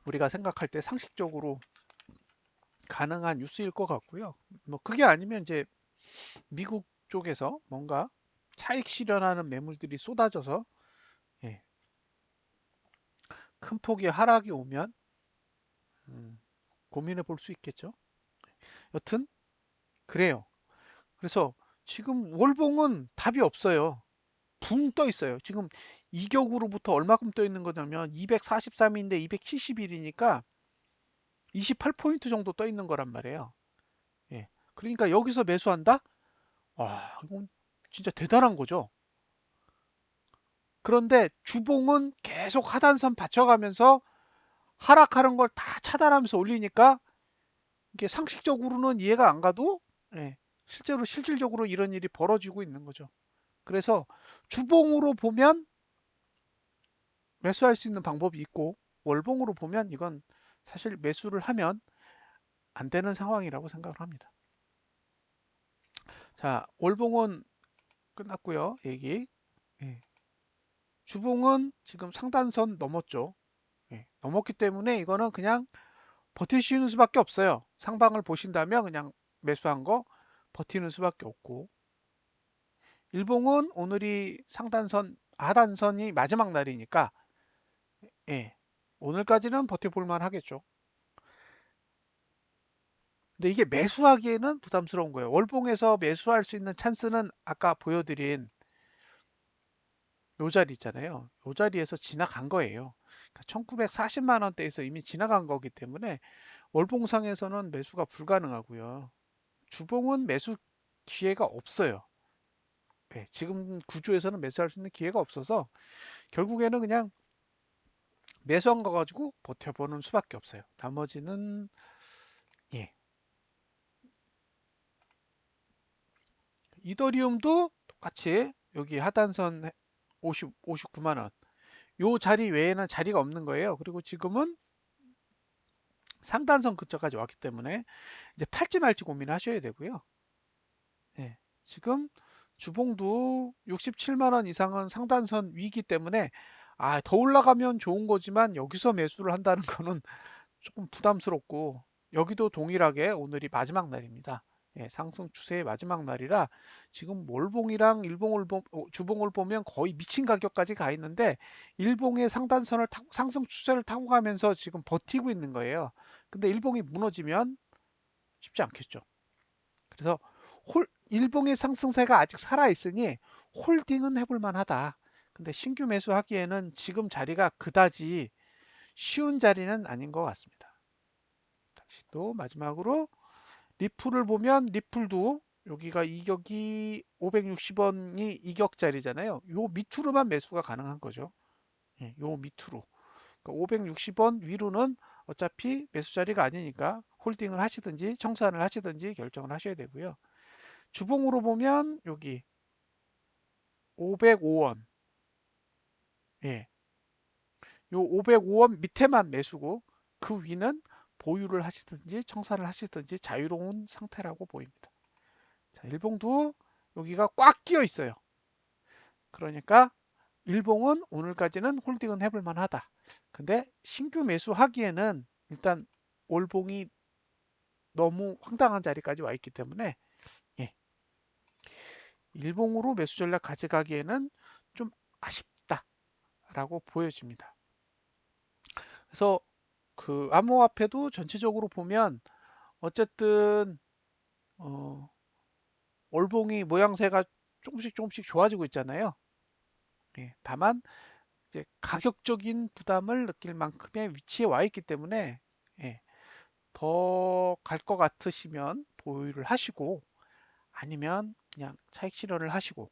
우리가 생각할 때 상식적으로 가능한 뉴스일 것 같고요. 뭐 그게 아니면 이제 미국 쪽에서 뭔가 차익 실현하는 매물들이 쏟아져서 예, 큰 폭의 하락이 오면 고민해 볼 수 있겠죠. 여튼 그래요. 그래서 지금 월봉은 답이 없어요. 붕 떠 있어요. 지금 이격으로부터 얼마큼 떠 있는 거냐면 243인데 271이니까 28포인트 정도 떠 있는 거란 말이에요. 예. 그러니까 여기서 매수한다? 와, 이건 진짜 대단한 거죠. 그런데 주봉은 계속 하단선 받쳐가면서 하락하는 걸 다 차단하면서 올리니까 이게 상식적으로는 이해가 안 가도 예, 실제로 실질적으로 이런 일이 벌어지고 있는 거죠. 그래서 주봉으로 보면 매수할 수 있는 방법이 있고 월봉으로 보면 이건 사실 매수를 하면 안 되는 상황이라고 생각을 합니다. 자, 월봉은 끝났고요. 얘기. 예. 주봉은 지금 상단선 넘었죠. 예. 넘었기 때문에 이거는 그냥 버티시는 수밖에 없어요. 상방을 보신다면 그냥 매수한 거 버티는 수밖에 없고 일봉은 오늘이 상단선 하단선이 마지막 날이니까 예. 오늘까지는 버텨볼 만 하겠죠. 근데 이게 매수하기에는 부담스러운 거예요. 월봉에서 매수할 수 있는 찬스는 아까 보여드린 요 자리 있잖아요. 요 자리에서 지나간 거예요. 그러니까 1940만 원대에서 이미 지나간 거기 때문에 월봉상에서는 매수가 불가능하고요. 주봉은 매수 기회가 없어요. 네, 지금 구조에서는 매수할 수 있는 기회가 없어서 결국에는 그냥 매수한 거 가지고 버텨보는 수밖에 없어요. 나머지는 예. 이더리움도 똑같이 여기 하단선 59만 원. 요 자리 외에는 자리가 없는 거예요. 그리고 지금은 상단선 근처까지 왔기 때문에 이제 팔지 말지 고민하셔야 되고요. 예. 지금 주봉도 67만 원 이상은 상단선 위기 때문에 더 올라가면 좋은 거지만 여기서 매수를 한다는 거는 조금 부담스럽고 여기도 동일하게 오늘이 마지막 날입니다. 예, 상승 추세의 마지막 날이라 지금 월봉이랑 주봉을 보면 거의 미친 가격까지 가 있는데 일봉의 상단선을 타고 상승 추세를 타고 가면서 지금 버티고 있는 거예요. 근데 일봉이 무너지면 쉽지 않겠죠. 그래서 일봉의 상승세가 아직 살아 있으니 홀딩은 해볼 만하다. 근데 신규 매수하기에는 지금 자리가 그다지 쉬운 자리는 아닌 것 같습니다. 다시 또 마지막으로 리플을 보면 리플도 여기가 이격이 560원이 이격 자리잖아요. 요 밑으로만 매수가 가능한 거죠. 예, 요 밑으로. 그러니까 560원 위로는 어차피 매수 자리가 아니니까 홀딩을 하시든지 청산을 하시든지 결정을 하셔야 되고요. 주봉으로 보면 여기 505원. 예. 요 505원 밑에만 매수고 그 위는 보유를 하시든지 청산을 하시든지 자유로운 상태라고 보입니다. 자, 일봉도 여기가 꽉 끼어 있어요. 그러니까 일봉은 오늘까지는 홀딩은 해볼 만하다. 근데 신규 매수하기에는 일단 월봉이 너무 황당한 자리까지 와 있기 때문에 예, 일봉으로 매수 전략 가져가기에는 좀 아쉽다라고 보여집니다. 그래서 그 암호화폐도 전체적으로 보면 어쨌든 어, 월봉이 모양새가 조금씩 좋아지고 있잖아요. 예, 다만 이제 가격적인 부담을 느낄 만큼의 위치에 와 있기 때문에 예, 더 갈 것 같으시면 보유를 하시고 아니면 그냥 차익 실현을 하시고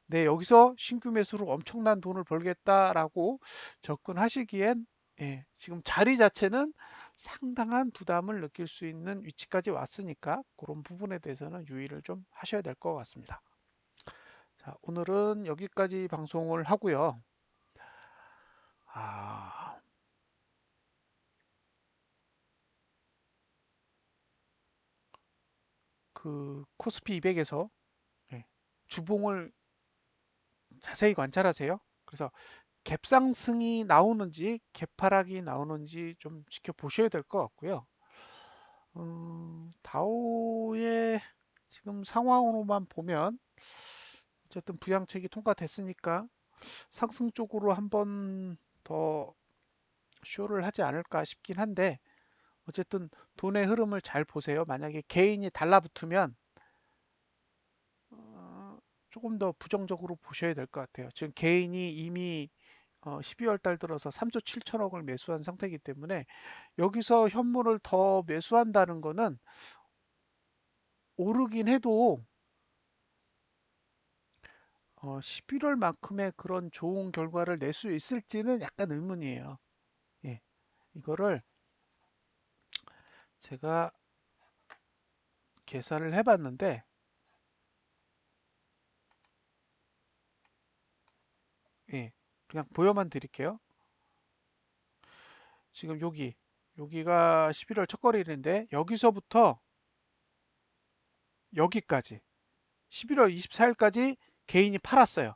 네, 여기서 신규 매수로 엄청난 돈을 벌겠다라고 접근하시기엔 예, 지금 자리 자체는 상당한 부담을 느낄 수 있는 위치까지 왔으니까 그런 부분에 대해서는 유의를 좀 하셔야 될 것 같습니다. 자, 오늘은 여기까지 방송을 하고요. 아, 그 코스피 200에서 주봉을 자세히 관찰하세요. 그래서 갭상승이 나오는지 갭하락이 나오는지 좀 지켜보셔야 될 것 같고요. 다우의 지금 상황으로만 보면 어쨌든 부양책이 통과됐으니까 상승 쪽으로 한번 더 쇼를 하지 않을까 싶긴 한데, 어쨌든 돈의 흐름을 잘 보세요. 만약에 개인이 달라붙으면 조금 더 부정적으로 보셔야 될 것 같아요. 지금 개인이 이미 12월 달 들어서 3조 7천억을 매수한 상태이기 때문에 여기서 현물을 더 매수한다는 거는 오르긴 해도 11월만큼의 그런 좋은 결과를 낼 수 있을지는 약간 의문이에요. 예, 이거를 제가 계산을 해봤는데, 예, 그냥 보여만 드릴게요. 지금 여기가 11월 첫거래일인데 여기서부터 여기까지 11월 24일까지 개인이 팔았어요.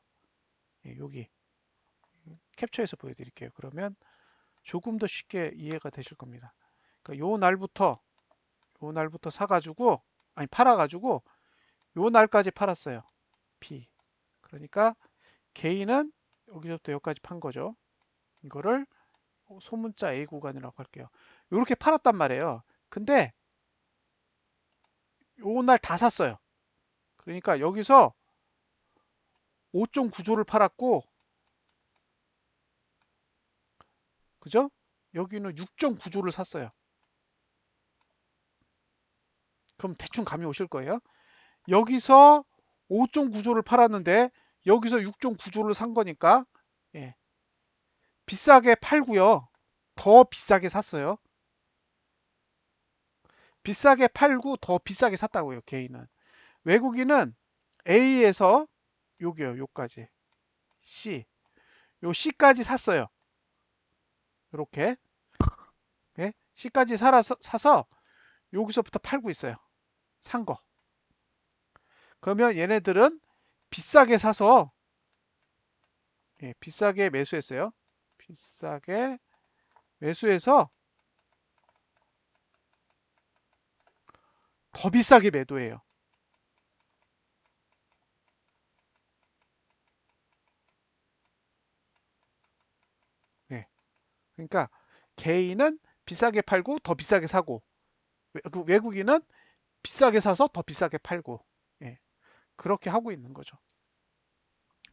예, 여기 캡처해서 보여드릴게요. 그러면 조금 더 쉽게 이해가 되실 겁니다. 그러니까 요 날부터 사가지고, 아니 팔아가지고 요 날까지 팔았어요. P. 그러니까 개인은 여기서부터 여기까지 판 거죠. 이거를 소문자 A 구간이라고 할게요. 이렇게 팔았단 말이에요. 근데 요 날 다 샀어요. 그러니까 여기서 5.9조를 팔았고, 그죠? 여기는 6.9조를 샀어요. 그럼 대충 감이 오실 거예요. 여기서 5.9조를 팔았는데 여기서 6.9조를 산 거니까, 예, 비싸게 팔고요. 더 비싸게 샀어요. 비싸게 팔고 더 비싸게 샀다고요, 개인은. 외국인은 A에서 여기요, 요까지 C, 요 C까지 샀어요. 이렇게, 예? C까지 사서 여기서부터 팔고 있어요. 산 거. 그러면 얘네들은 비싸게 사서, 예, 비싸게 매수했어요. 비싸게 매수해서 더 비싸게 매도해요. 네. 그러니까 개인은 비싸게 팔고 더 비싸게 사고, 그 외국인은 비싸게 사서 더 비싸게 팔고, 예, 그렇게 하고 있는 거죠.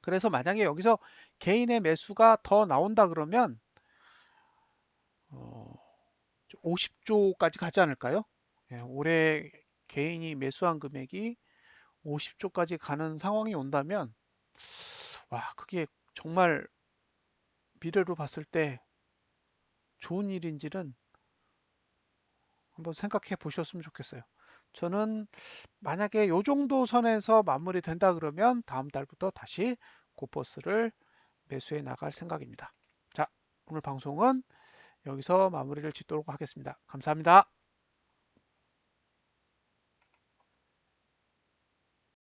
그래서 만약에 여기서 개인의 매수가 더 나온다 그러면 50조까지 가지 않을까요? 예, 올해 개인이 매수한 금액이 50조까지 가는 상황이 온다면, 와, 그게 정말 미래로 봤을 때 좋은 일인지는 한번 생각해 보셨으면 좋겠어요. 저는 만약에 요 정도 선에서 마무리 된다 그러면 다음 달부터 다시 고퍼스를 매수해 나갈 생각입니다. 자, 오늘 방송은 여기서 마무리를 짓도록 하겠습니다. 감사합니다.